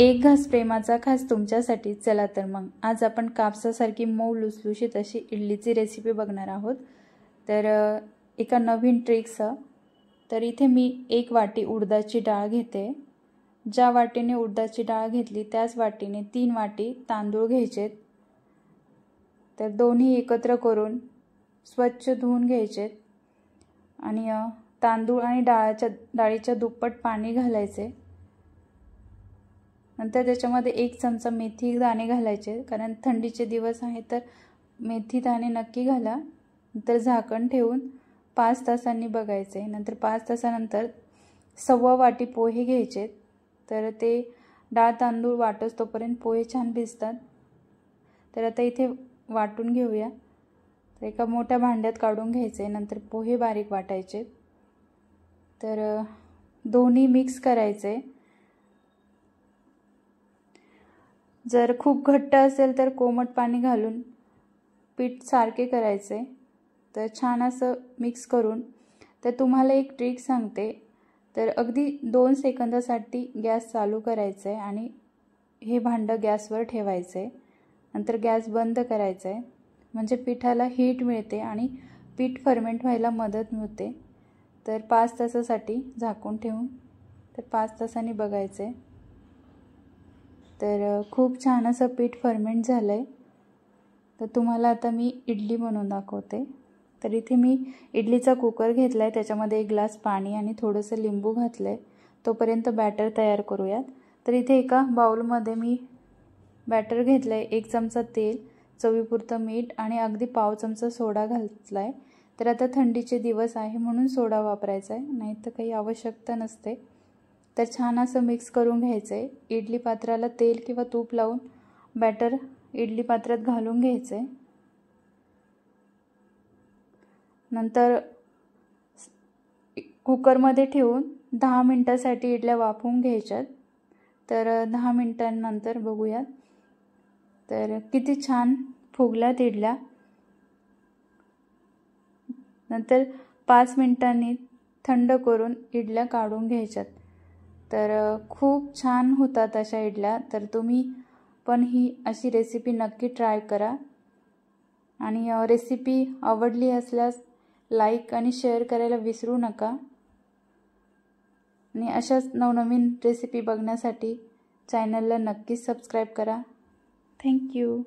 एक घास प्रेमाचा खास तुमच्यासाठी। चला तर मग आज आपण कापसासारखी मऊ लुसलुशीत अशी इडलीची रेसिपी बघणार आहोत। तर एका नवीन ट्रिकसह। तर इथे मी 1 वाटी उडदाची डाळ घेते। ज्या वाटीने उडदाची डाळ घेतली त्याच वाटीने 3 वाटी तांदूळ घ्यायचे। तर दोन्ही एकत्र करून स्वच्छ धुवून घ्यायचे आणि तांदूळ आणि डाळीच्या दुप्पट पाणी घालायचे। नंतर त्याच्यामध्ये 1 चमचा मेथी दाणे घालायचे, कारण थंडीचे दिवस आहे तर मेथी दाणे नक्की घाला। नंतर झाकण ठेवून 5 तासांनी बघायचे। नंतर 5 तासानंतर 1/2 वाटी पोहे घ्यायचे। तर ते डाळ तांदूळ वाटस तोपर्यंत पोहे छान भिजतात। तर आता इथे वाटून घेऊया। तर एका मोठ्या भांड्यात काढून घ्यायचे। नंतर पोहे बारीक वाटायचे। तर दोन्ही मिक्स करायचे। जर खूप घट्ट असेल तर कोमट पाणी घालून पीठ सारखे करायचे। तर छान असं मिक्स करून तर तुम्हाला एक ट्रिक सांगते। तर अगदी 2 सेकंदासाठी गॅस चालू करायचा आहे आणि हे भांडं गॅसवर ठेवायचं आहे। नंतर गॅस बंद करायचा आहे, म्हणजे पिठाला हीट मिळते आणि पीठ फर्मेंट व्हायला मदत मिळते। तर 5 तासासाठी झाकून ठेवून तर 5 तासांनी बघायचं आहे। तर खूप छान असं पीठ फर्मेंट झालं आहे। तर तुम्हाला आता मी इडली बनवून दाखवते। तर इथे मी इडलीचा कुकर घेतला आहे, त्याच्यामध्ये 1 ग्लास पाणी आणि थोडंसं लिंबू घातलं आहे। तोपर्यंत बॅटर तयार करूयात। तर इथे एका बाउलमध्ये मी बॅटर घेतलं आहे, 1 चमचा तेल, चवीपुरतं मीठ आणि अगदी पाव चमचा सोडा घातला आहे। तर आता थंडीचे दिवस आहे म्हणून सोडा वापरायचा आहे, नाही तर काही आवश्यकता नसते। तर छान असं मिक्स करून घ्यायचं आहे। इडली पात्राला तेल किंवा तूप लावून बॅटर इडली पात्रात घालून घ्यायचं आहे। नंतर कुकरमध्ये ठेवून 10 मिनिटांसाठी इडल्या वाफवून घ्यायच्यात। तर 10 मिनिटांनंतर बघूयात तर किती छान फुगल्यात इडल्या। नंतर 5 मिनिटांनी थंड करून इडल्या काढून घ्यायच्यात। तर खूप छान होतात अशा इडल्या। तर तुम्ही पण ही अशी रेसिपी नक्की ट्राय करा आणि रेसिपी आवडली असल्यास लाईक आणि शेअर करायला विसरू नका। आणि अशाच नवनवीन रेसिपी बघण्यासाठी चॅनलला नक्की सबस्क्राईब करा। Thank you.